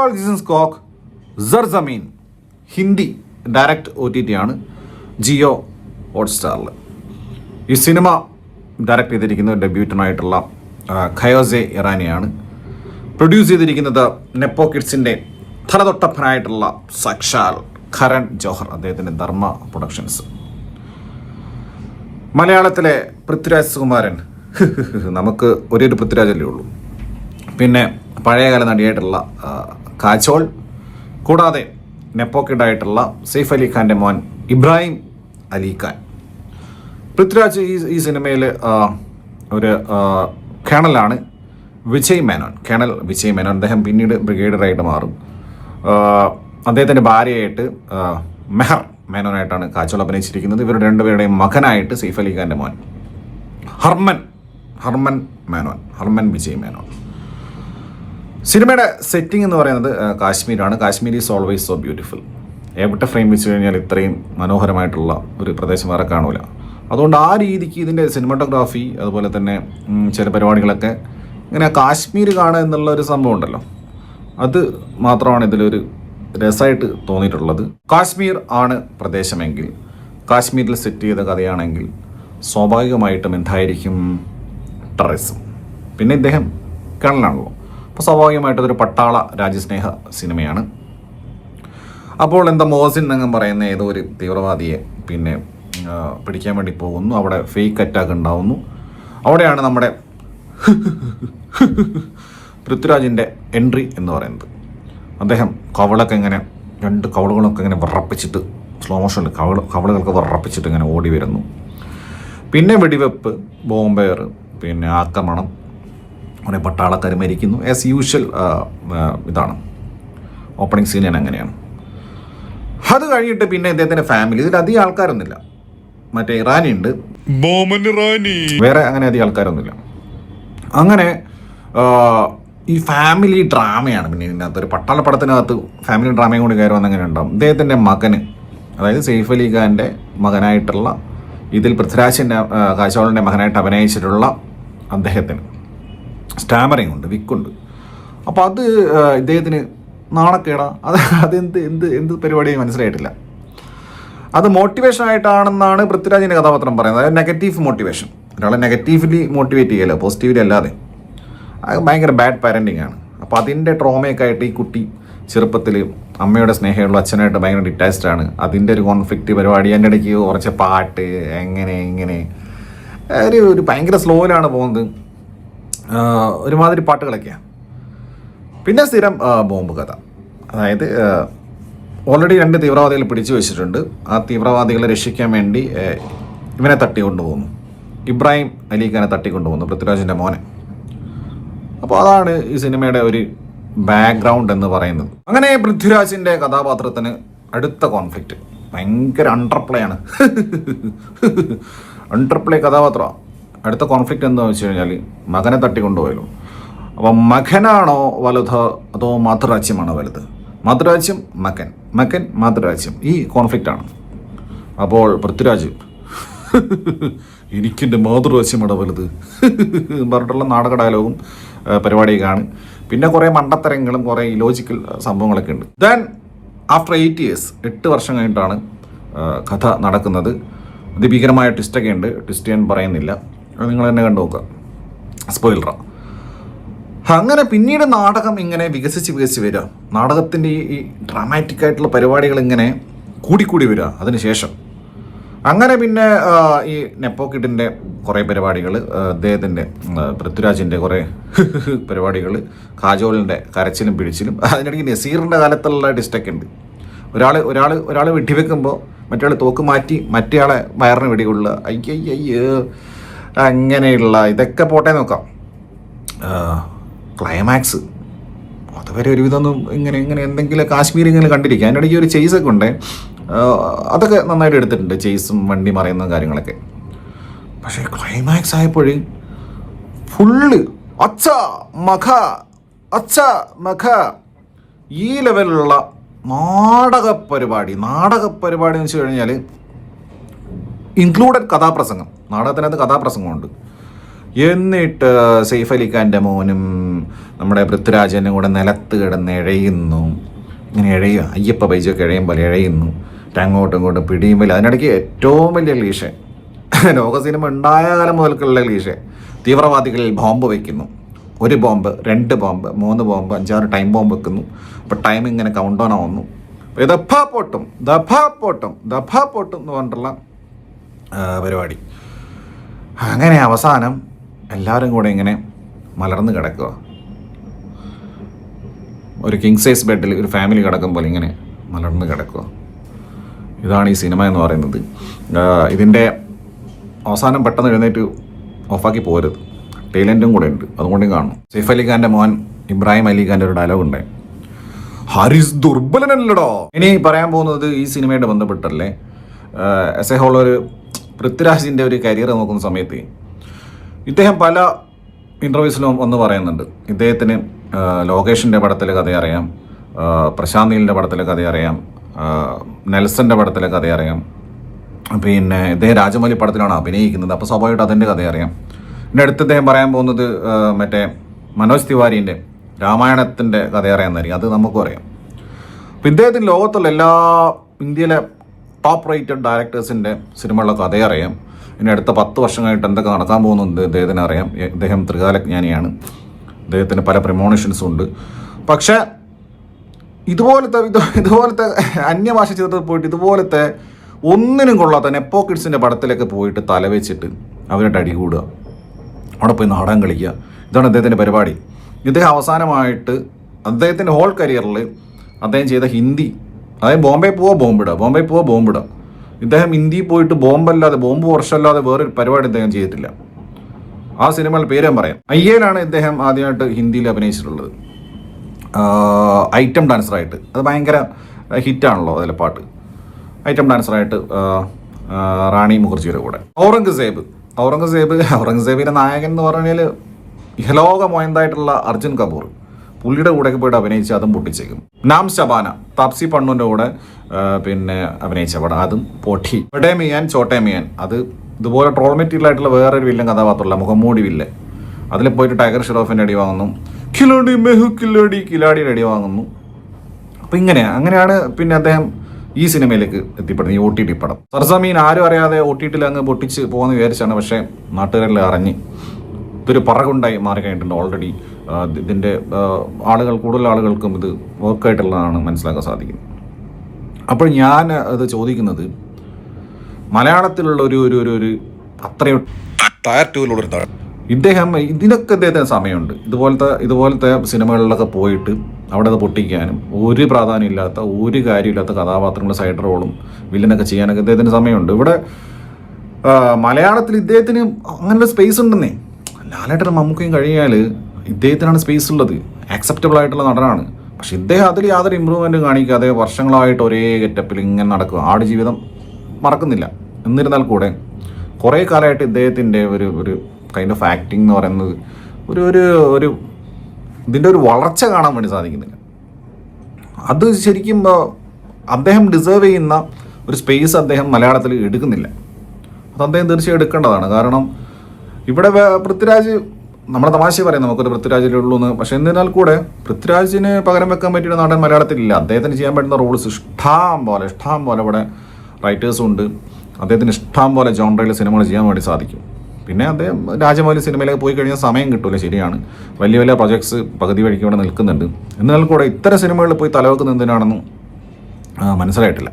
All, this is കോക്ക് Sarzameen. Hindi direct OTT ആണ്, ജിയോ ഹോട്ട്സ്റ്റാറിൽ. ഈ സിനിമ ഡയറക്റ്റ് ചെയ്തിരിക്കുന്നത് ഡെബ്യൂട്ടനായിട്ടുള്ള ഖയോസെ ഇറാനിയാണ്. പ്രൊഡ്യൂസ് ചെയ്തിരിക്കുന്നത് നെപ്പോ കിഡ്സിൻ്റെ തലതൊട്ടപ്പനായിട്ടുള്ള സാക്ഷാൽ കരൺ ജോഹർ, അദ്ദേഹത്തിൻ്റെ ധർമ്മ പ്രൊഡക്ഷൻസ്. മലയാളത്തിലെ പൃഥ്വിരാജ് സുകുമാരൻ, നമുക്ക് ഒരേ ഒരു പൃഥ്വിരാജല്ലേ ഉള്ളൂ. പിന്നെ പഴയകാല നടിയായിട്ടുള്ള കാജോൾ, കൂടാതെ നെപ്പോ കിഡായിട്ടുള്ള സെയ്ഫ് അലി ഖാൻ്റെ മോൻ ഇബ്രാഹിം അലി ഖാൻ. പൃഥ്വിരാജ് ഈ സിനിമയിൽ ഒരു കേണലാണ്, വിജയ് മേനോൻ, കേണൽ വിജയ് മേനോൻ. അദ്ദേഹം പിന്നീട് ബ്രിഗേഡിയറായിട്ട് മാറും. അദ്ദേഹത്തിൻ്റെ ഭാര്യയായിട്ട് മെഹർ മേനോനായിട്ടാണ് കാജോൾ അഭിനയിച്ചിരിക്കുന്നത്. ഇവരുടെ രണ്ടുപേരുടെയും മകനായിട്ട് സെയ്ഫ് അലി ഖാൻ്റെ മോൻ ഹർമൻ മേനോൻ, ഹർമൻ വിജയ് മേനോൻ. സിനിമയുടെ സെറ്റിംഗ് എന്ന് പറയുന്നത് കാശ്മീരാണ്. Kashmir is always so beautiful. എവിടെ ഫ്രെയിം വെച്ച് കഴിഞ്ഞാൽ ഇത്രയും മനോഹരമായിട്ടുള്ള ഒരു പ്രദേശം വേറെ കാണൂല. അതുകൊണ്ട് ആ രീതിക്ക് ഇതിൻ്റെ സിനിമാറ്റോഗ്രാഫി, അതുപോലെ തന്നെ ചില പരിപാടികളൊക്കെ ഇങ്ങനെ കാശ്മീർ കാണുക എന്നുള്ള ഒരു സംഭവം ഉണ്ടല്ലോ, അത് മാത്രമാണ് ഇതിലൊരു രസമായിട്ട് തോന്നിയിട്ടുള്ളത്. കാശ്മീർ ആണ് പ്രദേശമെങ്കിൽ, കാശ്മീരിൽ സെറ്റ് ചെയ്ത കഥയാണെങ്കിൽ സ്വാഭാവികമായിട്ടും എന്തായിരിക്കും? ടെററിസം. പിന്നെ ഇദ്ദേഹം കേണലാണല്ലോ, അപ്പോൾ സ്വാഭാവികമായിട്ടും അതൊരു പട്ടാള രാജ്യസ്നേഹ സിനിമയാണ്. അപ്പോൾ എന്താ മോസിൻ എന്നങ്ങ് പറയുന്ന ഏതോ ഒരു തീവ്രവാദിയെ പിന്നെ പിടിക്കാൻ വേണ്ടി പോകുന്നു. അവിടെ ഫേക്ക് അറ്റാക്ക് ഉണ്ടാവുന്നു. അവിടെയാണ് നമ്മുടെ പൃഥ്വിരാജിൻ്റെ എൻട്രി എന്ന് പറയുന്നത്. അദ്ദേഹം കവളൊക്കെ ഇങ്ങനെ, രണ്ട് കവളുകളൊക്കെ ഇങ്ങനെ വിറപ്പിച്ചിട്ട്, സ്ലോ മോഷനിൽ കവളുകൾക്ക് വിറപ്പിച്ചിട്ട് ഇങ്ങനെ ഓടി വരുന്നു. പിന്നെ വെടിവെപ്പ്, ബോംബേർ, പിന്നെ ആക്രമണം, കുറേ പട്ടാളക്കാർ മരിക്കുന്നു. ആസ് യൂഷ്വൽ ഇതാണ് ഓപ്പണിംഗ് സീൻ. അങ്ങനെയാണ്. അത് കഴിഞ്ഞിട്ട് പിന്നെ ഇദ്ദേഹത്തിൻ്റെ ഫാമിലി, ഇതിൽ അധികം ആൾക്കാരൊന്നുമില്ല. മറ്റേ ഇറാനി ഉണ്ട്, വേറെ അങ്ങനെ അധികം ആൾക്കാരൊന്നുമില്ല. അങ്ങനെ ഈ ഫാമിലി ഡ്രാമയാണ്. പിന്നെ ഇതിനകത്ത് ഒരു പട്ടാള പടത്തിനകത്ത് ഫാമിലി ഡ്രാമയും കൂടി കയറി വന്നങ്ങനെ ഉണ്ടാവും. ഇദ്ദേഹത്തിൻ്റെ മകന്, അതായത് സെയ്ഫ് അലി ഖാൻ്റെ മകനായിട്ടുള്ള, ഇതിൽ പൃഥ്വിരാജിൻ്റെ കാജോളിൻ്റെ മകനായിട്ട് അഭിനയിച്ചിട്ടുള്ള അദ്ദേഹത്തിന് സ്റ്റാമറിങ് ഉണ്ട്, വിക്കുണ്ട്. അപ്പോൾ അത് ഇദ്ദേഹത്തിന് നാണക്കേടാ. എന്ത് പരിപാടിയും മനസ്സിലായിട്ടില്ല. അത് മോട്ടിവേഷൻ ആയിട്ടാണെന്നാണ് പൃഥ്വിരാജിൻ്റെ കഥാപാത്രം പറയുന്നത്. അതായത് നെഗറ്റീവ് മോട്ടിവേഷൻ. ഒരാളെ നെഗറ്റീവ്ലി മോട്ടിവേറ്റ് ചെയ്യല്ലോ, പോസിറ്റീവ്ലി അല്ലാതെ. അത് ഭയങ്കര ബാഡ് പാരൻറ്റിങ് ആണ്. അപ്പോൾ അതിൻ്റെ ട്രോമയൊക്കെ ആയിട്ട് ഈ കുട്ടി ചെറുപ്പത്തിൽ അമ്മയുടെ സ്നേഹമുള്ള അച്ഛനായിട്ട് ഭയങ്കര ഡിറ്റാച്ച്ഡ് ആണ്. അതിൻ്റെ ഒരു കോൺഫ്ലിക്റ്റ് പരിപാടി. അതിൻ്റെ ഇടയ്ക്ക് കുറച്ച് പാട്ട്, ഇങ്ങനെ ഒരു ഭയങ്കര സ്ലോയിലാണ് പോകുന്നത്. ഒരുമാതിരി പാട്ടുകളൊക്കെയാണ്. പിന്നെ സ്ഥിരം ബോംബ് കഥ. അതായത് ഓൾറെഡി 2 തീവ്രവാദികൾ പിടിച്ചു വെച്ചിട്ടുണ്ട്. ആ തീവ്രവാദികളെ രക്ഷിക്കാൻ വേണ്ടി ഇവനെ തട്ടിക്കൊണ്ടുപോകുന്നു, ഇബ്രാഹിം അലി ഖാനെ തട്ടിക്കൊണ്ടുപോകുന്നു, പൃഥ്വിരാജിൻ്റെ മോനെ. അപ്പോൾ അതാണ് ഈ സിനിമയുടെ ഒരു ബാക്ക്ഗ്രൗണ്ട് എന്ന് പറയുന്നത്. അങ്ങനെ പൃഥ്വിരാജിൻ്റെ കഥാപാത്രത്തിന് അടുത്ത കോൺഫ്ലിക്റ്റ് ഭയങ്കര അണ്ടർപ്ലേ ആണ്. അണ്ടർപ്ലേ കഥാപാത്രമാണ്. അടുത്ത കോൺഫ്ലിക്റ്റ് എന്താണെന്ന് വെച്ച് കഴിഞ്ഞാൽ മകനെ തട്ടിക്കൊണ്ടുപോയല്ലോ. അപ്പം മകനാണോ വലുത് അതോ മാതൃരാജ്യമാണോ വലുത്? മാതൃരാജ്യം മകൻ മാതൃരാജ്യം, ഈ കോൺഫ്ലിക്റ്റാണ്. അപ്പോൾ പൃഥ്വിരാജ് എനിക്കെൻ്റെ മാതൃരാജ്യമാണ് വലുത് പറഞ്ഞിട്ടുള്ള നാടക ഡയലോഗും പരിപാടിയൊക്കെയാണ്. പിന്നെ കുറേ മണ്ടത്തരങ്ങളും കുറേ ഇലോജിക്കൽ സംഭവങ്ങളൊക്കെ ഉണ്ട്. ദെൻ ആഫ്റ്റർ 8 years, 8 വർഷം കഴിഞ്ഞിട്ടാണ് കഥ നടക്കുന്നത്. അതിഭീകരമായ ട്വിസ്റ്റൊക്കെ ഉണ്ട്. ട്വിസ്റ്റ് ഞാൻ പറയുന്നില്ല, നിങ്ങൾ തന്നെ കണ്ടു നോക്കുക, സ്പോയിലറാ. അങ്ങനെ പിന്നീട് നാടകം ഇങ്ങനെ വികസിച്ച് വരിക. നാടകത്തിൻ്റെ ഈ ഡ്രാമാറ്റിക് ആയിട്ടുള്ള പരിപാടികൾ ഇങ്ങനെ കൂടിക്കൂടി വരിക. അതിനുശേഷം അങ്ങനെ പിന്നെ ഈ നെപ്പോ കിഡിൻ്റെ കുറേ പരിപാടികൾ, അദ്ദേഹത്തിൻ്റെ പൃഥ്വിരാജിൻ്റെ കുറേ പരിപാടികൾ, കാജോളിൻ്റെ കരച്ചിലും പിടിച്ചിലും. അതിനിടയ്ക്ക് നസീറിൻ്റെ കാലത്തുള്ള ഡിസ്റ്റൊക്കെ ഉണ്ട്. ഒരാൾ വെടിവെക്കുമ്പോൾ മറ്റേ തോക്ക് മാറ്റി മറ്റേയാളെ വയറിന് വെടികൊള്ളുക. അയ്യോ അങ്ങനെയുള്ള ഇതൊക്കെ പോട്ടെ നോക്കാം. ക്ലൈമാക്സ് അതുവരെ ഒരുവിധമൊന്നും ഇങ്ങനെ എന്തെങ്കിലും കാശ്മീർ ഇങ്ങനെ കണ്ടിരിക്കുക. അതിൻ്റെ ഇടയ്ക്ക് ഒരു ചേസൊക്കെ ഉണ്ട്, അതൊക്കെ നന്നായിട്ട് എടുത്തിട്ടുണ്ട്, ചേസും വണ്ടി മറയുന്ന കാര്യങ്ങളൊക്കെ. പക്ഷേ ക്ലൈമാക്സ് ആയപ്പോൾ ഫുള്ള് അച്ഛ മഖ ഈ ലെവലിലുള്ള നാടക പരിപാടി എന്ന് വെച്ച് കഴിഞ്ഞാൽ ഇൻക്ലൂഡഡ് കഥാപ്രസംഗം. നാടകത്തിനകത്ത് കഥാപ്രസംഗമുണ്ട്. എന്നിട്ട് സെയ്ഫ് അലി ഖാൻ്റെ മോനും നമ്മുടെ പൃഥ്വിരാജനും കൂടെ നിലത്ത് കിടന്ന് ഇഴയുന്നു. ഇങ്ങനെ ഇഴയുക, അയ്യപ്പ ബൈജൊക്കെ ഇഴയും പോലെ ഇഴയുന്നു, അങ്ങോട്ടും ഇങ്ങോട്ടും പിടിയുമ്പോൾ. അതിനിടയ്ക്ക് ഏറ്റവും വലിയ ക്ലീഷേ, ലോക സിനിമ ഉണ്ടായ കാലം മുതൽക്കുള്ള ക്ലീഷേ, തീവ്രവാദികളിൽ ബോംബ് വയ്ക്കുന്നു. 1 bomb, 2 bomb, 3 bomb, 5-6 time bomb വെക്കുന്നു. അപ്പോൾ ടൈം ഇങ്ങനെ കൗണ്ട് ഡൗൺ ആവുന്നു. ദഫാ പൊട്ടും എന്ന് പറഞ്ഞിട്ടുള്ള പരിപാടി. അങ്ങനെ അവസാനം എല്ലാവരും കൂടെ ഇങ്ങനെ മലർന്ന് കിടക്കുക. ഒരു കിങ് സൈസ് ബെഡിൽ ഒരു ഫാമിലി കിടക്കും പോലെ ഇങ്ങനെ മലർന്ന് കിടക്കുക. ഇതാണ് ഈ സിനിമ എന്ന് പറയുന്നത്. ഇതിൻ്റെ അവസാനം പെട്ടെന്ന് എഴുന്നേറ്റ് ഓഫാക്കി പോരുത്, ടൈലൻറ്റും കൂടെ ഉണ്ട്, അതുകൊണ്ടും കാണും. സെയ്ഫ് അലി ഖാൻ്റെ മോൻ ഇബ്രാഹിം അലി ഖാൻ്റെ ഒരു ഡയലോഗ് ഉണ്ട്, ഹാരിസ് ദുർബലനല്ലടോ. ഇനി പറയാൻ പോകുന്നത് ഈ സിനിമയായിട്ട് ബന്ധപ്പെട്ടല്ലേ. എസ് എ ഹോൾ ഒരു പൃഥ്വിരാജിൻ്റെ ഒരു കരിയർ നോക്കുന്ന സമയത്ത് ഇദ്ദേഹം പല ഇൻ്റർവ്യൂസിലും ഒന്ന് പറയുന്നുണ്ട്, ഇദ്ദേഹത്തിന് ലോകേഷിൻ്റെ പടത്തിലെ കഥ അറിയാം, പ്രശാന്ത് നീലിൻ്റെ പടത്തിലെ കഥ അറിയാം, നെൽസൻ്റെ പടത്തിലെ കഥ അറിയാം, പിന്നെ ഇദ്ദേഹം രാജമൗലി പടത്തിലാണ് അഭിനയിക്കുന്നത്, അപ്പോൾ സ്വാഭാവികമായിട്ട് അതിൻ്റെ കഥ അറിയാം. പിന്നെ അടുത്ത് ഇദ്ദേഹം പറയാൻ പോകുന്നത് മറ്റേ മനോജ് തിവാരീൻ്റെ രാമായണത്തിൻ്റെ കഥ അറിയാമെന്നായിരിക്കും, അത് നമുക്കും അറിയാം. അപ്പോൾ ഇദ്ദേഹത്തിന് ലോകത്തുള്ള എല്ലാ ഇന്ത്യയിലെ ടോപ്പ് റേറ്റഡ് ഡയറക്ടേഴ്സിൻ്റെ സിനിമകളുടെ കഥ അറിയാം. ഇനി അടുത്ത 10 വർഷമായിട്ട് എന്തൊക്കെ നടക്കാൻ പോകുന്നുണ്ട് ഇദ്ദേഹത്തിന് അറിയാം. ഇദ്ദേഹം ത്രികാലജ്ഞാനിയാണ്, ഇദ്ദേഹത്തിന് പല പ്രമോഷൻസും ഉണ്ട്. പക്ഷേ ഇതുപോലത്തെ അന്യഭാഷ ചിത്രത്തിൽ പോയിട്ട് ഇതുപോലത്തെ ഒന്നിനും കൊള്ളാത്ത നെപ്പോ കിഡ്സിൻ്റെ പടത്തിലൊക്കെ പോയിട്ട് തലവെച്ചിട്ട് അവരുടെ അടികൂടുക, അവിടെ പോയി നാടകം കളിക്കുക, ഇതാണ് അദ്ദേഹത്തിൻ്റെ പരിപാടി. ഇദ്ദേഹം അവസാനമായിട്ട് അദ്ദേഹത്തിൻ്റെ ഹോൾ കരിയറിൽ അദ്ദേഹം ചെയ്ത ഹിന്ദി, അതായത് ബോംബെ പോവോ ബോംബിടുക. ഇദ്ദേഹം ഹിന്ദി പോയിട്ട് ബോംബ് വർഷമല്ലാതെ വേറൊരു പരിപാടി ഇദ്ദേഹം ചെയ്തിട്ടില്ല. ആ സിനിമയുടെ പേര് ഞാൻ പറയാം. അയ്യയിലാണ് ഇദ്ദേഹം ആദ്യമായിട്ട് ഹിന്ദിയിൽ അഭിനയിച്ചിട്ടുള്ളത്, ഐറ്റം ഡാൻസറായിട്ട്. അത് ഭയങ്കര ഹിറ്റാണല്ലോ അതിലെ പാട്ട്. ഐറ്റം ഡാൻസറായിട്ട് റാണി മുഖർജിയുടെ കൂടെ. ഔറംഗസേബിൻ്റെ നായകൻ എന്ന് പറഞ്ഞാൽ ഇഹലോക മോയന്തായിട്ടുള്ള അർജുൻ കപൂർ, പുള്ളിയുടെ കൂടെയൊക്കെ പോയിട്ട് അഭിനയിച്ച് അതും പൊട്ടിച്ചേക്കും. നാം ശബാന, താപ്സി പണ്ണുവിൻ്റെ കൂടെ പിന്നെ അഭിനയിച്ച പടം, അതും പൊട്ടി. ചോട്ടേമിയാൻ അത് ഇതുപോലെ ട്രോൾ മെറ്റീരിയൽ ആയിട്ടുള്ള വേറൊരു വില്ലൻ കഥാപാത്രമല്ല, മുഖംമൂടി വില്ലൻ. അതിൽ പോയിട്ട് ടൈഗർ ഷെറോഫിൻ്റെ അടി വാങ്ങുന്നു, കിലാടിയുടെ അടി വാങ്ങുന്നു. അപ്പം അങ്ങനെയാണ് പിന്നെ അദ്ദേഹം ഈ സിനിമയിലേക്ക് എത്തിപ്പെടുന്നത്, ഈ OTT പടം. സർസമീൻ ആരും അറിയാതെ OTTയിൽ അങ്ങ് പൊട്ടിച്ച് പോകുന്ന വിചാരിച്ചാണ്. പക്ഷേ നാട്ടുകാരെല്ലാം അറിഞ്ഞ് ഇതൊരു പറകുണ്ടായി മാറിക്കഴിഞ്ഞിട്ടുണ്ട് ഓൾറെഡി. ഇതിൻ്റെ കൂടുതൽ ആളുകൾക്കും ഇത് വർക്കായിട്ടുള്ളതാണ് മനസ്സിലാക്കാൻ സാധിക്കുന്നത്. അപ്പോൾ ഞാൻ അത് ചോദിക്കുന്നത്, മലയാളത്തിലുള്ള ഒരു അത്രയും ടയർ 2 ഇതിനൊക്കെ സമയമുണ്ട്. ഇതുപോലത്തെ സിനിമകളിലൊക്കെ പോയിട്ട് അവിടെ അത് പൊട്ടിക്കാനും ഒരു പ്രാധാന്യമില്ലാത്ത ഒരു കാര്യമില്ലാത്ത കഥാപാത്രങ്ങൾ സൈഡ് റോളും വില്ലനൊക്കെ ചെയ്യാനൊക്കെ ഇദ്ദേഹത്തിന് സമയമുണ്ട്. ഇവിടെ മലയാളത്തിൽ ഇദ്ദേഹത്തിന് അങ്ങനെയുള്ള സ്പേസ് ഉണ്ടെന്നേ. ലാലേട്ടനും മമ്മൂക്കയും കഴിഞ്ഞാൽ ഇദ്ദേഹത്തിനാണ് സ്പേസ് ഉള്ളത്, ആക്സെപ്റ്റബിൾ ആയിട്ടുള്ള നടനാണ്. പക്ഷെ ഇദ്ദേഹം അതിൽ യാതൊരു ഇമ്പ്രൂവ്മെൻറ്റും കാണിക്കാതെ വർഷങ്ങളായിട്ട് ഒരേ ഗെറ്റപ്പിൽ ഇങ്ങനെ നടക്കുക. ആടുജീവിതം മറക്കുന്നില്ല. എന്നിരുന്നാൽ കൂടെ കുറേ കാലമായിട്ട് ഇദ്ദേഹത്തിൻ്റെ ഒരു കൈൻഡ് ഓഫ് ആക്ടിങ് എന്ന് പറയുന്നത് ഒരു ഇതിൻ്റെ ഒരു വളർച്ച കാണാൻ വേണ്ടി സാധിക്കുന്നില്ല. അത് ശരിക്കും അദ്ദേഹം ഡിസേർവ് ചെയ്യുന്ന ഒരു സ്പേസ് അദ്ദേഹം മലയാളത്തിൽ എടുക്കുന്നില്ല. അത് അദ്ദേഹം തീർച്ചയായും എടുക്കേണ്ടതാണ്. കാരണം ഇവിടെ പൃഥ്വിരാജ്, നമ്മുടെ തമാശ പറയാം നമുക്കൊരു പൃഥ്വിരാജിലുള്ളൂ എന്ന്. പക്ഷെ എന്നിരുന്നാൽ കൂടെ പൃഥ്വിരാജിന് പകരം വെക്കാൻ പറ്റിയ നടൻ മലയാളത്തിലില്ല. അദ്ദേഹത്തിന് ചെയ്യാൻ പറ്റുന്ന റോൾസ് ഇഷ്ടം പോലെ ഇവിടെ റൈറ്റേഴ്സും ഉണ്ട്. അദ്ദേഹത്തിന് ഇഷ്ടം പോലെ ജോൺറയിൽ സിനിമകൾ ചെയ്യാൻ വേണ്ടി സാധിക്കും. പിന്നെ അദ്ദേഹം രാജമൗലി സിനിമയിലേക്ക് പോയി കഴിഞ്ഞാൽ സമയം കിട്ടില്ല, ശരിയാണ്. വലിയ പ്രൊജക്ട്സ് പകുതി വഴിക്ക് ഇവിടെ നിൽക്കുന്നുണ്ട്. എന്നാൽ കൂടെ ഇത്തരം സിനിമകളിൽ പോയി തലവെക്കുന്ന എന്തിനാണെന്നും മനസ്സിലായിട്ടില്ല.